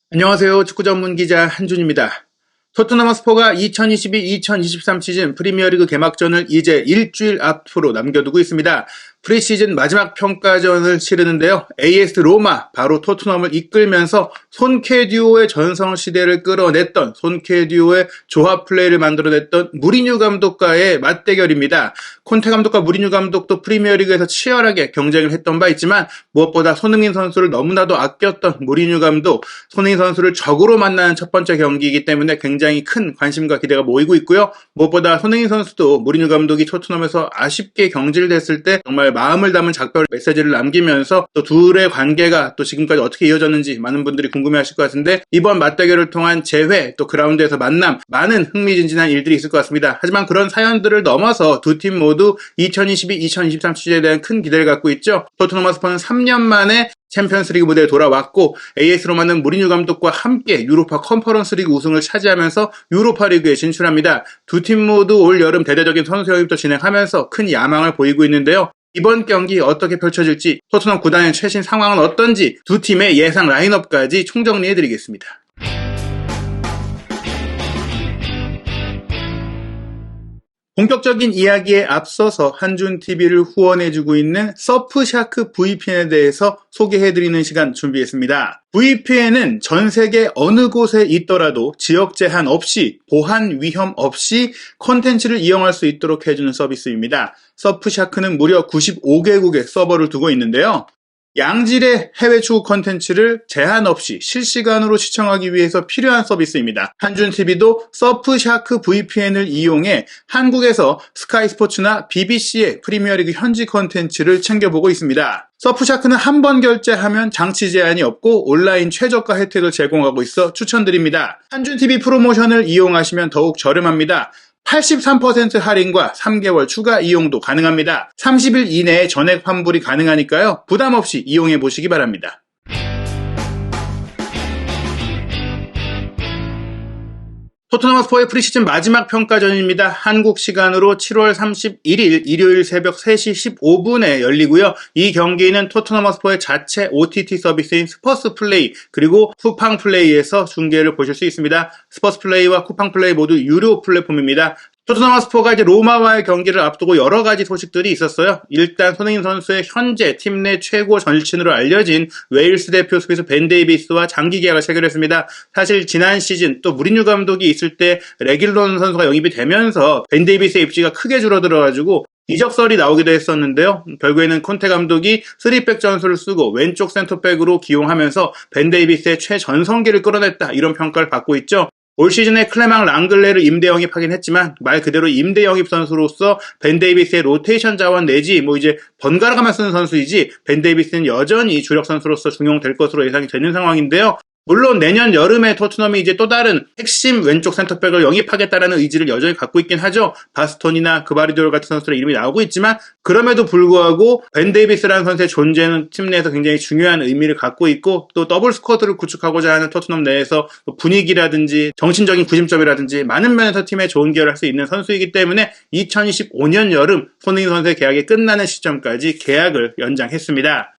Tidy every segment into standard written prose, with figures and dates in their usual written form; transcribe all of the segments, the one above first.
안녕하세요. 축구 전문 기자 한준입니다. 토트넘 허스퍼가 2022-2023 시즌 프리미어리그 개막전을 이제 일주일 앞으로 남겨두고 있습니다. 프리시즌 마지막 평가전을 치르는데요. AS 로마, 바로 토트넘을 이끌면서 손케 듀오의 전성 시대를 끌어냈던, 손케 듀오의 조합 플레이를 만들어냈던 무리뉴 감독과의 맞대결입니다. 콘테 감독과 무리뉴 감독도 프리미어리그에서 치열하게 경쟁을 했던 바 있지만 무엇보다 손흥민 선수를 너무나도 아꼈던 무리뉴 감독, 손흥민 선수를 적으로 만나는 첫 번째 경기이기 때문에 굉장히 큰 관심과 기대가 모이고 있고요. 무엇보다 손흥민 선수도 무리뉴 감독이 토트넘에서 아쉽게 경질됐을 때 정말 마음을 담은 작별 메시지를 남기면서 또 둘의 관계가 또 지금까지 어떻게 이어졌는지 많은 분들이 궁금해하실 것 같은데, 이번 맞대결을 통한 재회, 또 그라운드에서 만남, 많은 흥미진진한 일들이 있을 것 같습니다. 하지만 그런 사연들을 넘어서 두 팀 모두 2022-2023 시즌에 대한 큰 기대를 갖고 있죠. 토트넘 허스퍼는 3년 만에 챔피언스리그 무대에 돌아왔고, AS 로마는 무리뉴 감독과 함께 유로파 컨퍼런스리그 우승을 차지하면서 유로파리그에 진출합니다. 두 팀 모두 올 여름 대대적인 선수 영입도 진행하면서 큰 야망을 보이고 있는데요. 이번 경기 어떻게 펼쳐질지, 토트넘 구단의 최신 상황은 어떤지, 두 팀의 예상 라인업까지 총정리해드리겠습니다. 본격적인 이야기에 앞서서 한준TV를 후원해주고 있는 서프샤크 VPN에 대해서 소개해드리는 시간 준비했습니다. VPN은 전 세계 어느 곳에 있더라도 지역 제한 없이, 보안 위험 없이 콘텐츠를 이용할 수 있도록 해주는 서비스입니다. 서프샤크는 무려 95개국에 서버를 두고 있는데요. 양질의 해외 축구 콘텐츠를 제한 없이 실시간으로 시청하기 위해서 필요한 서비스입니다. 한준TV도 서프샤크 VPN을 이용해 한국에서 스카이 스포츠나 BBC의 프리미어리그 현지 콘텐츠를 챙겨보고 있습니다. 서프샤크는 한 번 결제하면 장치 제한이 없고 온라인 최저가 혜택을 제공하고 있어 추천드립니다. 한준TV 프로모션을 이용하시면 더욱 저렴합니다. 83% 할인과 3개월 추가 이용도 가능합니다. 30일 이내에 전액 환불이 가능하니까요. 부담 없이 이용해 보시기 바랍니다. 토트넘 허스퍼의 프리시즌 마지막 평가전입니다. 한국 시간으로 7월 31일 일요일 새벽 3시 15분에 열리고요. 이 경기는 토트넘 허스퍼의 자체 OTT 서비스인 스퍼스 플레이 그리고 쿠팡 플레이에서 중계를 보실 수 있습니다. 스퍼스 플레이와 쿠팡 플레이 모두 유료 플랫폼입니다. 토트넘 허스퍼가 이제 로마와의 경기를 앞두고 여러 가지 소식들이 있었어요. 일단 손흥민 선수의 현재 팀 내 최고 전신으로 알려진 웨일스 대표 수비수 벤 데이비스와 장기 계약을 체결했습니다. 사실 지난 시즌 또 무리뉴 감독이 있을 때 레길론 선수가 영입이 되면서 벤 데이비스의 입지가 크게 줄어들어가지고 이적설이 나오기도 했었는데요. 결국에는 콘테 감독이 3백 전술을 쓰고 왼쪽 센터백으로 기용하면서 벤 데이비스의 최전성기를 끌어냈다, 이런 평가를 받고 있죠. 올 시즌에 클레망 랑글레를 임대 영입하긴 했지만 말 그대로 임대 영입 선수로서 벤 데이비스의 로테이션 자원 내지 이제 번갈아가며 쓰는 선수이지, 벤 데이비스는 여전히 주력 선수로서 중용될 것으로 예상이 되는 상황인데요. 물론 내년 여름에 토트넘이 이제 또 다른 핵심 왼쪽 센터백을 영입하겠다라는 의지를 여전히 갖고 있긴 하죠. 바스톤이나 그바리돌 같은 선수들의 이름이 나오고 있지만, 그럼에도 불구하고 벤 데이비스라는 선수의 존재는 팀 내에서 굉장히 중요한 의미를 갖고 있고, 또 더블 스쿼드를 구축하고자 하는 토트넘 내에서 분위기라든지 정신적인 구심점이라든지 많은 면에서 팀에 좋은 기여를 할 수 있는 선수이기 때문에 2025년 여름 손흥민 선수의 계약이 끝나는 시점까지 계약을 연장했습니다.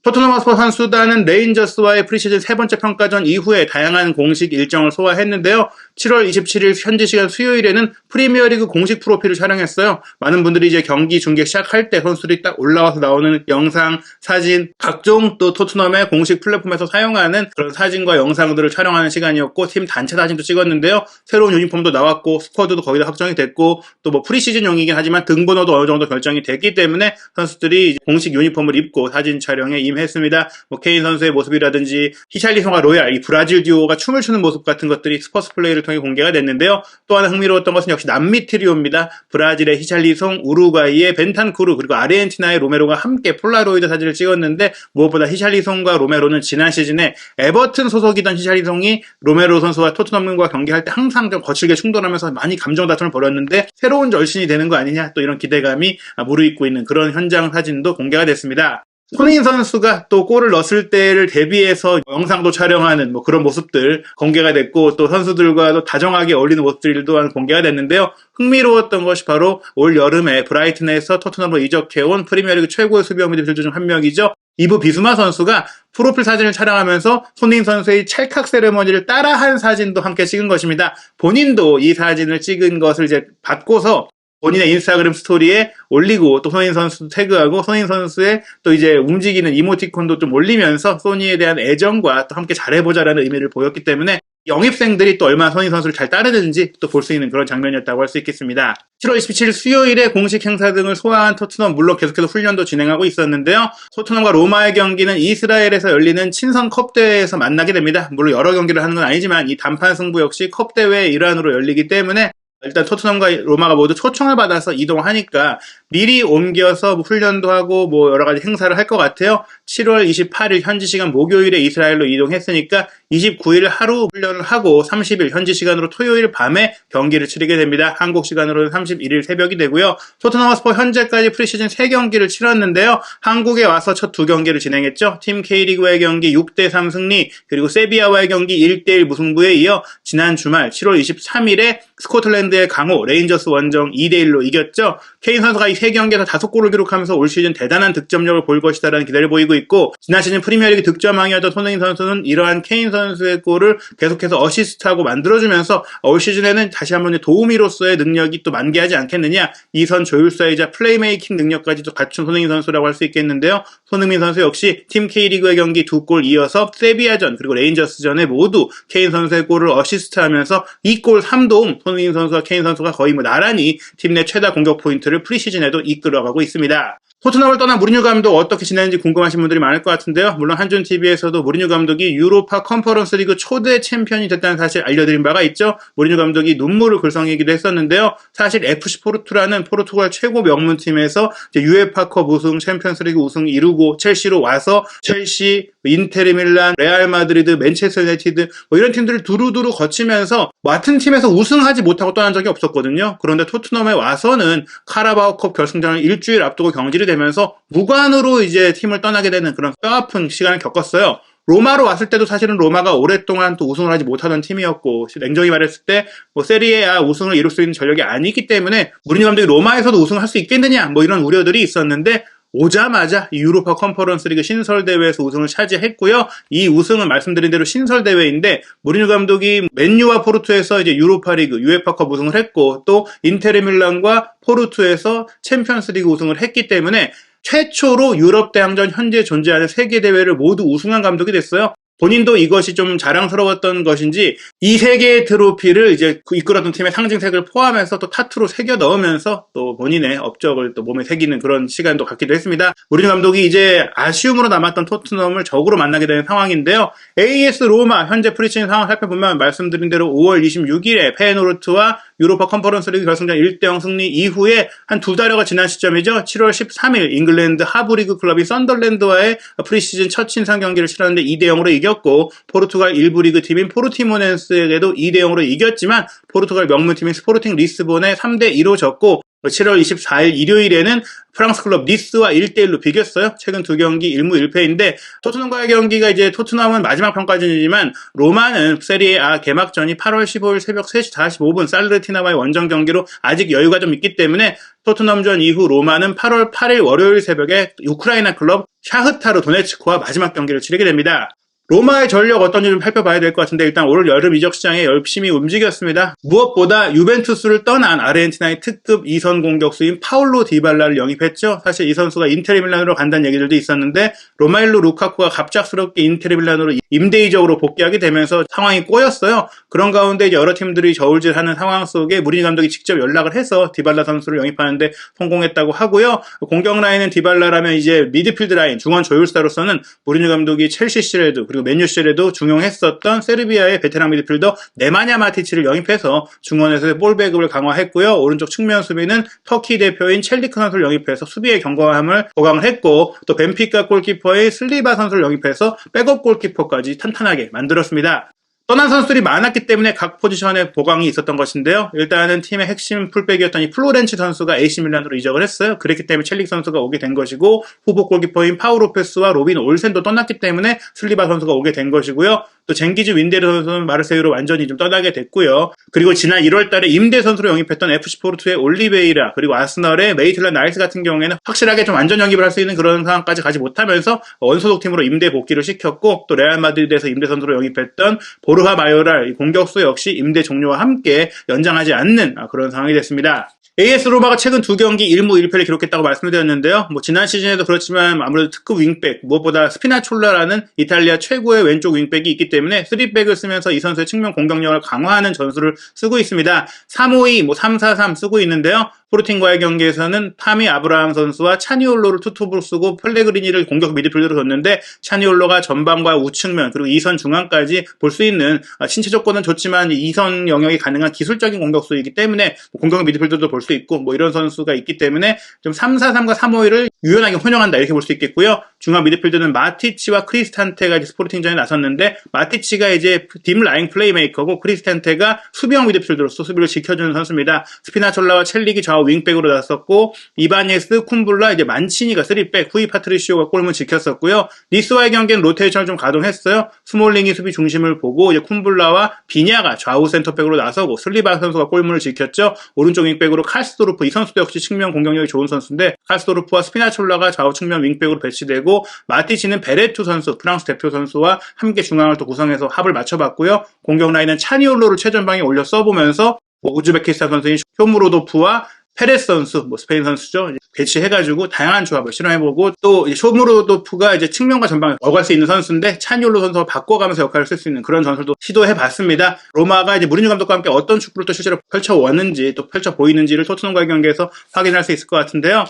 토트넘 허스퍼 선수단은 레인저스와의 프리시즌 세 번째 평가전 이후에 다양한 공식 일정을 소화했는데요. 7월 27일 현지 시간 수요일에는 프리미어리그 공식 프로필을 촬영했어요. 많은 분들이 이제 경기 중계 시작할 때 선수들이 딱 올라와서 나오는 영상, 사진, 각종 또 토트넘의 공식 플랫폼에서 사용하는 그런 사진과 영상들을 촬영하는 시간이었고, 팀 단체 사진도 찍었는데요. 새로운 유니폼도 나왔고, 스쿼드도 거의 다 확정이 됐고, 또 프리시즌용이긴 하지만 등번호도 어느 정도 결정이 됐기 때문에 선수들이 공식 유니폼을 입고 사진 촬영에 했습니다. 케인 선수의 모습이라든지 히샬리송과 로얄, 이 브라질 듀오가 춤을 추는 모습 같은 것들이 스퍼스 플레이를 통해 공개가 됐는데요. 또 하나 흥미로웠던 것은 역시 남미 트리오입니다. 브라질의 히샬리송, 우루과이의 벤탄쿠르, 그리고 아르헨티나의 로메로가 함께 폴라로이드 사진을 찍었는데, 무엇보다 히샬리송과 로메로는 지난 시즌에 에버튼 소속이던 히샬리송이 로메로 선수와 토트넘과 경기할 때 항상 좀 거칠게 충돌하면서 많이 감정 다툼을 벌였는데, 새로운 절신이 되는 거 아니냐, 또 이런 기대감이 무르익고 있는 그런 현장 사진도 공개가 됐습니다. 손흥민 선수가 또 골을 넣었을 때를 대비해서 영상도 촬영하는 그런 모습들 공개가 됐고, 또 선수들과도 다정하게 어울리는 모습들 또한 공개가 됐는데요. 흥미로웠던 것이 바로 올 여름에 브라이튼에서 토트넘으로 이적해온 프리미어리그 최고의 수비형 미드필더 중 한 명이죠. 이브 비수마 선수가 프로필 사진을 촬영하면서 손흥민 선수의 찰칵 세레머니를 따라한 사진도 함께 찍은 것입니다. 본인도 이 사진을 찍은 것을 이제 받고서 본인의 인스타그램 스토리에 올리고 또 손흥민 선수 태그하고 손흥민 선수의 또 이제 움직이는 이모티콘도 좀 올리면서 소니에 대한 애정과 또 함께 잘해보자라는 의미를 보였기 때문에 영입생들이 또 얼마나 손흥민 선수를 잘 따르는지 또 볼 수 있는 그런 장면이었다고 할 수 있겠습니다. 7월 27일 수요일에 공식 행사 등을 소화한 토트넘, 물론 계속해서 훈련도 진행하고 있었는데요. 토트넘과 로마의 경기는 이스라엘에서 열리는 친선 컵 대회에서 만나게 됩니다. 물론 여러 경기를 하는 건 아니지만 이 단판 승부 역시 컵 대회의 일환으로 열리기 때문에 일단 토트넘과 로마가 모두 초청을 받아서 이동하니까 미리 옮겨서 훈련도 하고 뭐 여러 가지 행사를 할 것 같아요. 7월 28일 현지 시간 목요일에 이스라엘로 이동했으니까 29일 하루 훈련을 하고 30일 현지 시간으로 토요일 밤에 경기를 치르게 됩니다. 한국 시간으로는 31일 새벽이 되고요. 토트넘 허스퍼 현재까지 프리시즌 3경기를 치렀는데요. 한국에 와서 첫 2경기를 진행했죠. 팀 K리그와의 경기 6대3 승리, 그리고 세비야와의 경기 1대1 무승부에 이어 지난 주말 7월 23일에 스코틀랜드의 강호 레인저스 원정 2대1로 이겼죠. 케인 선수가 이 3경기에서 5골을 기록하면서 올 시즌 대단한 득점력을 보일 것이다라는 기대를 보이고 있고, 지난 시즌 프리미어리그 득점왕이었던 손흥민 선수는 이러한 케인 선수의 골을 계속해서 어시스트하고 만들어주면서 올 시즌에는 다시 한번 도우미로서의 능력이 또 만개하지 않겠느냐, 이선 조율사이자 플레이메이킹 능력까지도 갖춘 손흥민 선수라고 할 수 있겠는데요. 손흥민 선수 역시 팀 K리그의 경기 2골 이어서 세비야전 그리고 레인저스전에 모두 케인 선수의 골을 어시스트하면서 2골 3도움, 손흥민 선수와 케인 선수가 거의 뭐 나란히 팀 내 최다 공격 포인트를 프리시즌에도 이끌어가고 있습니다. 토트넘을 떠난 무리뉴 감독 어떻게 지내는지 궁금하신 분들이 많을 것 같은데요. 물론 한준TV에서도 무리뉴 감독이 유로파 컨퍼런스 리그 초대 챔피언이 됐다는 사실 알려드린 바가 있죠. 무리뉴 감독이 눈물을 글썽이기도 했었는데요. 사실 FC 포르투라는 포르투갈 최고 명문팀에서 유에파컵 우승, 챔피언스 리그 우승 이루고 첼시로 와서 첼시, 인테르 밀란, 레알 마드리드, 맨체스터 유나이티드 뭐 이런 팀들을 두루두루 거치면서 같은 팀에서 우승하지 못하고 떠난 적이 없었거든요. 그런데 토트넘에 와서는 카라바오컵 결승전을 일주일 앞두고 경질이 되면서 무관으로 이제 팀을 떠나게 되는 그런 뼈아픈 시간을 겪었어요. 로마로 왔을 때도 사실은 로마가 오랫동안 또 우승을 하지 못하던 팀이었고, 냉정히 말했을 때 뭐 세리에A 우승을 이룰 수 있는 전력이 아니기 때문에 무리뉴 감독이 로마에서도 우승을 할 수 있겠느냐 뭐 이런 우려들이 있었는데, 오자마자 유로파 컨퍼런스 리그 신설 대회에서 우승을 차지했고요. 이 우승은 말씀드린 대로 신설 대회인데 무리뉴 감독이 맨유와 포르투에서 이제 유로파 리그, 유에파컵 우승을 했고 또 인테르 밀란과 포르투에서 챔피언스 리그 우승을 했기 때문에 최초로 유럽 대항전 현재 존재하는 세계 대회를 모두 우승한 감독이 됐어요. 본인도 이것이 좀 자랑스러웠던 것인지 이 세 개의 트로피를 이제 이끌었던 팀의 상징색을 포함해서 또 타투로 새겨 넣으면서 또 본인의 업적을 또 몸에 새기는 그런 시간도 갖기도 했습니다. 무리뉴 감독이 이제 아쉬움으로 남았던 토트넘을 적으로 만나게 되는 상황인데요. AS 로마 현재 프리시즌 상황 살펴보면 말씀드린 대로 5월 26일에 페예노르트와 유로파 컨퍼런스 리그 결승전 1대0 승리 이후에 한 2달여가 지난 시점이죠. 7월 13일 잉글랜드 하브리그 클럽이 썬덜랜드와의 프리시즌 첫 친선 경기를 치렀는데 2대0으로 이겼고, 포르투갈 일부 리그 팀인 포르티모넨스에게도 2대0으로 이겼지만 포르투갈 명문팀인 스포르팅 리스본에 3대2로 졌고, 7월 24일 일요일에는 프랑스 클럽 니스와 1대1로 비겼어요. 최근 2경기 1무 1패인데 토트넘과의 경기가 이제 토트넘은 마지막 평가전이지만 로마는 세리에A 개막전이 8월 15일 새벽 3시 45분 살르티나와의 원정 경기로 아직 여유가 좀 있기 때문에 토트넘전 이후 로마는 8월 8일 월요일 새벽에 우크라이나 클럽 샤흐타르 도네츠크와 마지막 경기를 치르게 됩니다. 로마의 전력 어떤지 좀 살펴봐야 될 것 같은데 일단 올 여름 이적 시장에 열심히 움직였습니다. 무엇보다 유벤투스를 떠난 아르헨티나의 특급 2선 공격수인 파울로 디발라를 영입했죠. 사실 이 선수가 인테르 밀란으로 간다는 얘기들도 있었는데 로마일루 루카쿠가 갑작스럽게 인테르 밀란으로 임대이적으로 복귀하게 되면서 상황이 꼬였어요. 그런 가운데 여러 팀들이 저울질하는 상황 속에 무리뉴 감독이 직접 연락을 해서 디발라 선수를 영입하는데 성공했다고 하고요. 공격 라인은 디발라라면 이제 미드필드 라인, 중원 조율사로서는 무리뉴 감독이 첼시 시절에도 그리고 맨유 시절에도 중용했었던 세르비아의 베테랑 미드필더 네마냐 마티치를 영입해서 중원에서의 볼 배급을 강화했고요. 오른쪽 측면 수비는 터키 대표인 첼리크 선수를 영입해서 수비의 견고함을 보강을 했고, 또 벤피카 골키퍼의 슬리바 선수를 영입해서 백업 골키퍼까지 탄탄하게 만들었습니다. 떠난 선수들이 많았기 때문에 각 포지션에 보강이 있었던 것인데요. 일단은 팀의 핵심 풀백이었던 이 플로렌치 선수가 AC 밀란으로 이적을 했어요. 그랬기 때문에 첼릭 선수가 오게 된 것이고, 후보 골키퍼인 파우 로페스와 로빈 올센도 떠났기 때문에 슬리바 선수가 오게 된 것이고요. 또 쟁기즈 윈데르 선수는 마르세유로 완전히 좀 떠나게 됐고요. 그리고 지난 1월 달에 임대 선수로 영입했던 FC 포르투의 올리베이라, 그리고 아스널의 메이틀란 나이스 같은 경우에는 확실하게 좀 완전 영입을 할 수 있는 그런 상황까지 가지 못하면서 원소속 팀으로 임대 복귀를 시켰고, 또 레알 마드리드에서 임대 선수로 영입했던 보르하 마요랄 공격수 역시 임대 종료와 함께 연장하지 않는 그런 상황이 됐습니다. AS 로마가 최근 2경기 1무 1패를 기록했다고 말씀드렸는데요. 지난 시즌에도 그렇지만 아무래도 특급 윙백, 무엇보다 스피나촐라라는 이탈리아 최고의 왼쪽 윙백이 있기 때문에 3백을 쓰면서 이 선수의 측면 공격력을 강화하는 전술을 쓰고 있습니다. 352, 343 쓰고 있는데요. 포르팅과의 경기에서는 파미 아브라함 선수와 차니올로를 투톱으로 쓰고 펠레그리니를 공격 미드필더로 뒀는데, 차니올로가 전방과 우측면 그리고 2선 중앙까지 볼 수 있는 신체 조건은 좋지만 2선 영역이 가능한 기술적인 공격수이기 때문에 공격 미드필더도 볼 수 있고 이런 선수가 있기 때문에 좀 3-4-3과 3-5-1을 유연하게 혼용한다 이렇게 볼 수 있겠고요. 중앙 미드필더는 마티치와 크리스탄테가 이제 스포르팅전에 나섰는데, 마티치가 이제 딥 라인 플레이메이커고 크리스탄테가 수비형 미드필더로서 수비를 지켜주는 선수입니다. 스피나촐라와 첼릭이 좌우 윙백으로 나섰고, 이바니에스, 쿰블라, 이제 만치니가 3백, 후이 파트리시오가 골문 지켰었고요. 니스와의 경기는 로테이션을 좀 가동했어요. 스몰링이 수비 중심을 보고 이제 쿰블라와 비냐가 좌우 센터백으로 나서고, 슬리바 선수가 골문을 지켰죠. 오른쪽 윙백으로 칼스도르프, 이 선수도 역시 측면 공격력이 좋은 선수인데, 칼스도르프와 스피나촐라가 좌우 측면 윙백으로 배치되고, 마티치는 베레투 선수, 프랑스 대표 선수와 함께 중앙을 또 구성해서 합을 맞춰봤고요. 공격 라인은 차니올로를 최전방에 올려 써보면서 우즈베키스탄 선수인 쇼무로도프와 페레스 선수, 스페인 선수죠. 배치해가지고 다양한 조합을 실험해보고, 또 쇼무로도프가 이제 측면과 전방에 어갈 수 있는 선수인데 차니올로 선수와 바꿔가면서 역할을 쓸 수 있는 그런 전술도 시도해봤습니다. 로마가 이제 무리뉴 감독과 함께 어떤 축구를 또 실제로 펼쳐왔는지, 또 펼쳐 보이는지를 토트넘과의 경기에서 확인할 수 있을 것 같은데요.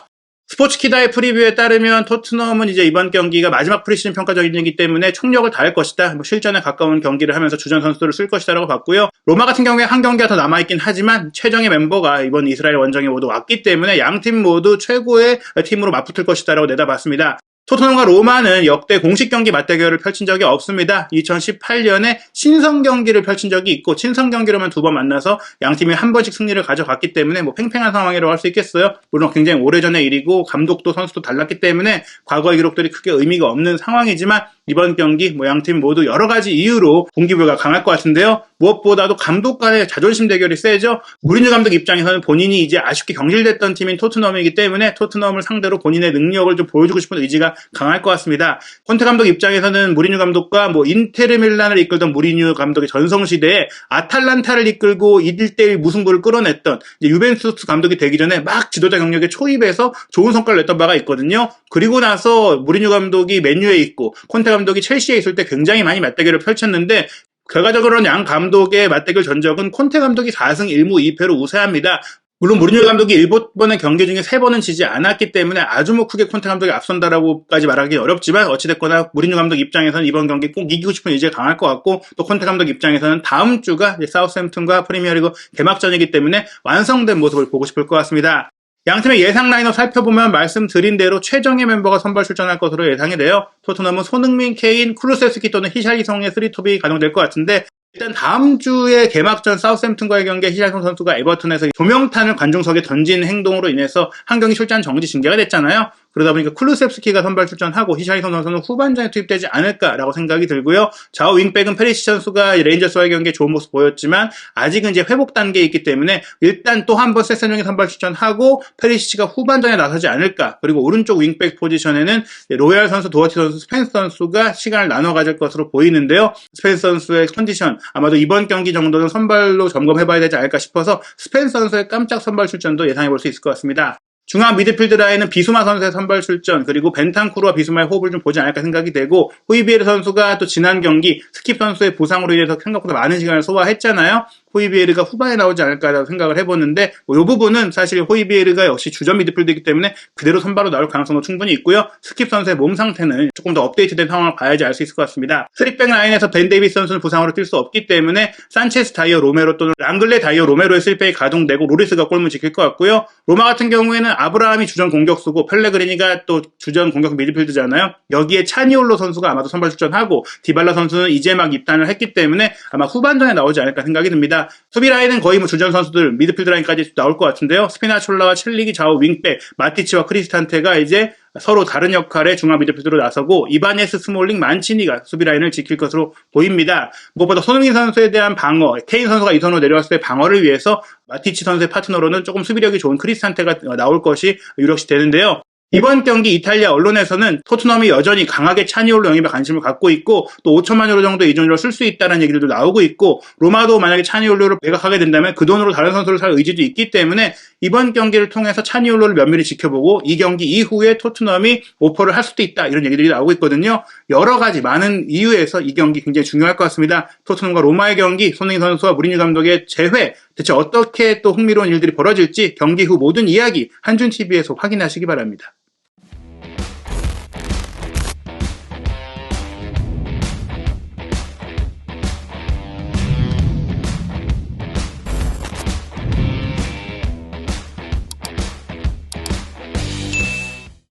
스포츠키다의 프리뷰에 따르면 토트넘은 이제 이번 경기가 마지막 프리시즌 평가전이기 때문에 총력을 다할 것이다. 실전에 가까운 경기를 하면서 주전 선수들을 쓸 것이다라고 봤고요. 로마 같은 경우에 한 경기가 더 남아있긴 하지만 최정의 멤버가 이번 이스라엘 원정에 모두 왔기 때문에 양 팀 모두 최고의 팀으로 맞붙을 것이다라고 내다봤습니다. 토트넘과 로마는 역대 공식 경기 맞대결을 펼친 적이 없습니다. 2018년에 친선 경기를 펼친 적이 있고, 친선 경기로만 2번 만나서 양팀이 한 번씩 승리를 가져갔기 때문에 팽팽한 상황이라고 할 수 있겠어요. 물론 굉장히 오래전의 일이고 감독도 선수도 달랐기 때문에 과거의 기록들이 크게 의미가 없는 상황이지만, 이번 경기 양팀 모두 여러 가지 이유로 동기부여가 강할 것 같은데요. 무엇보다도 감독 간의 자존심 대결이 세죠. 무리뉴 감독 입장에서는 본인이 이제 아쉽게 경질됐던 팀인 토트넘이기 때문에 토트넘을 상대로 본인의 능력을 좀 보여주고 싶은 의지가 강할 것 같습니다. 콘테 감독 입장에서는 무리뉴 감독과 인테르 밀란을 이끌던 무리뉴 감독의 전성시대에 아탈란타를 이끌고 1대1 무승부를 끌어냈던 이제 유벤투스 감독이 되기 전에 막 지도자 경력에 초입해서 좋은 성과를 냈던 바가 있거든요. 그리고 나서 무리뉴 감독이 맨유에 있고 콘테 감독이 첼시에 있을 때 굉장히 많이 맞대결을 펼쳤는데, 결과적으로는 양 감독의 맞대결 전적은 콘테 감독이 4승 1무 2패로 우세합니다. 물론 무리뉴 감독이 7번의 경기 중에 3번은 지지 않았기 때문에 아주 크게 콘테 감독이 앞선다라고까지 말하기 어렵지만, 어찌됐거나 무리뉴 감독 입장에서는 이번 경기 꼭 이기고 싶은 의지가 강할 것 같고, 또 콘테 감독 입장에서는 다음 주가 사우스햄튼과 프리미어리그 개막전이기 때문에 완성된 모습을 보고 싶을 것 같습니다. 양팀의 예상 라인업 살펴보면 말씀드린 대로 최정예 멤버가 선발 출전할 것으로 예상이 돼요. 토트넘은 손흥민, 케인, 쿠루세스키 또는 히샬리송의 3톱이 가동될 것 같은데, 일단 다음 주에 개막전 사우스햄튼과의 경기에 히샬리송 선수가 에버튼에서 조명탄을 관중석에 던진 행동으로 인해서 한 경기 출전 정지 징계가 됐잖아요. 그러다 보니까 쿠루셉스키가 선발 출전하고 히샬리송 선수는 후반전에 투입되지 않을까라고 생각이 들고요. 좌우 윙백은 페리시 선수가 레인저스와의 경기에 좋은 모습 보였지만 아직은 이제 회복 단계에 있기 때문에 일단 또 한 번 세세뇽이 선발 출전하고 페리시치가 후반전에 나서지 않을까. 그리고 오른쪽 윙백 포지션에는 로얄 선수, 도어티 선수, 스펜스 선수가 시간을 나눠 가질 것으로 보이는데요. 스펜스 선수의 컨디션 아마도 이번 경기 정도는 선발로 점검해봐야 되지 않을까 싶어서 스펜스 선수의 깜짝 선발 출전도 예상해볼 수 있을 것 같습니다. 중앙 미드필드 라인은 비수마 선수의 선발 출전, 그리고 벤탄쿠르와 비수마의 호흡을 좀 보지 않을까 생각이 되고, 호이비에르 선수가 또 지난 경기 스킵 선수의 부상으로 인해서 생각보다 많은 시간을 소화했잖아요. 호이비에르가 후반에 나오지 않을까라고 생각을 해보는데, 이 부분은 사실 호이비에르가 역시 주전 미드필드이기 때문에 그대로 선발로 나올 가능성도 충분히 있고요. 스킵 선수의 몸 상태는 조금 더 업데이트된 상황을 봐야지 알 수 있을 것 같습니다. 3백 라인에서 벤 데이비스 선수는 부상으로 뛸 수 없기 때문에 산체스 다이어 로메로 또는 랑글레 다이어 로메로의 3백이 가동되고 로리스가 골문 지킬 것 같고요. 로마 같은 경우에는 아브라함이 주전 공격수고 펠레그리니가 또 주전 공격 미드필드잖아요. 여기에 차니올로 선수가 아마도 선발 출전하고, 디발라 선수는 이제 막 입단을 했기 때문에 아마 후반전에 나오지 않을까 생각이 듭니다. 같습니다. 수비 라인은 거의 뭐 주전 선수들, 미드필드 라인까지 나올 것 같은데요. 스피나촐라와 첼리기 좌우 윙백, 마티치와 크리스탄테가 이제 서로 다른 역할의 중앙 미드필드로 나서고 이바네스, 스몰링, 만치니가 수비 라인을 지킬 것으로 보입니다. 무엇보다 손흥민 선수에 대한 방어, 케인 선수가 이선으로 내려왔을 때 방어를 위해서 마티치 선수의 파트너로는 조금 수비력이 좋은 크리스탄테가 나올 것이 유력시 되는데요. 이번 경기 이탈리아 언론에서는 토트넘이 여전히 강하게 차니올로 영입에 관심을 갖고 있고 또 5천만 유로 정도 이 돈으로 쓸 수 있다는 얘기들도 나오고 있고 로마도 만약에 차니올로를 매각하게 된다면 그 돈으로 다른 선수를 살 의지도 있기 때문에 이번 경기를 통해서 차니올로를 면밀히 지켜보고 이 경기 이후에 토트넘이 오퍼를 할 수도 있다 이런 얘기들이 나오고 있거든요. 여러 가지 많은 이유에서 이 경기 굉장히 중요할 것 같습니다. 토트넘과 로마의 경기, 손흥민 선수와 무리뉴 감독의 재회 대체 어떻게 또 흥미로운 일들이 벌어질지 경기 후 모든 이야기 한준TV에서 확인하시기 바랍니다.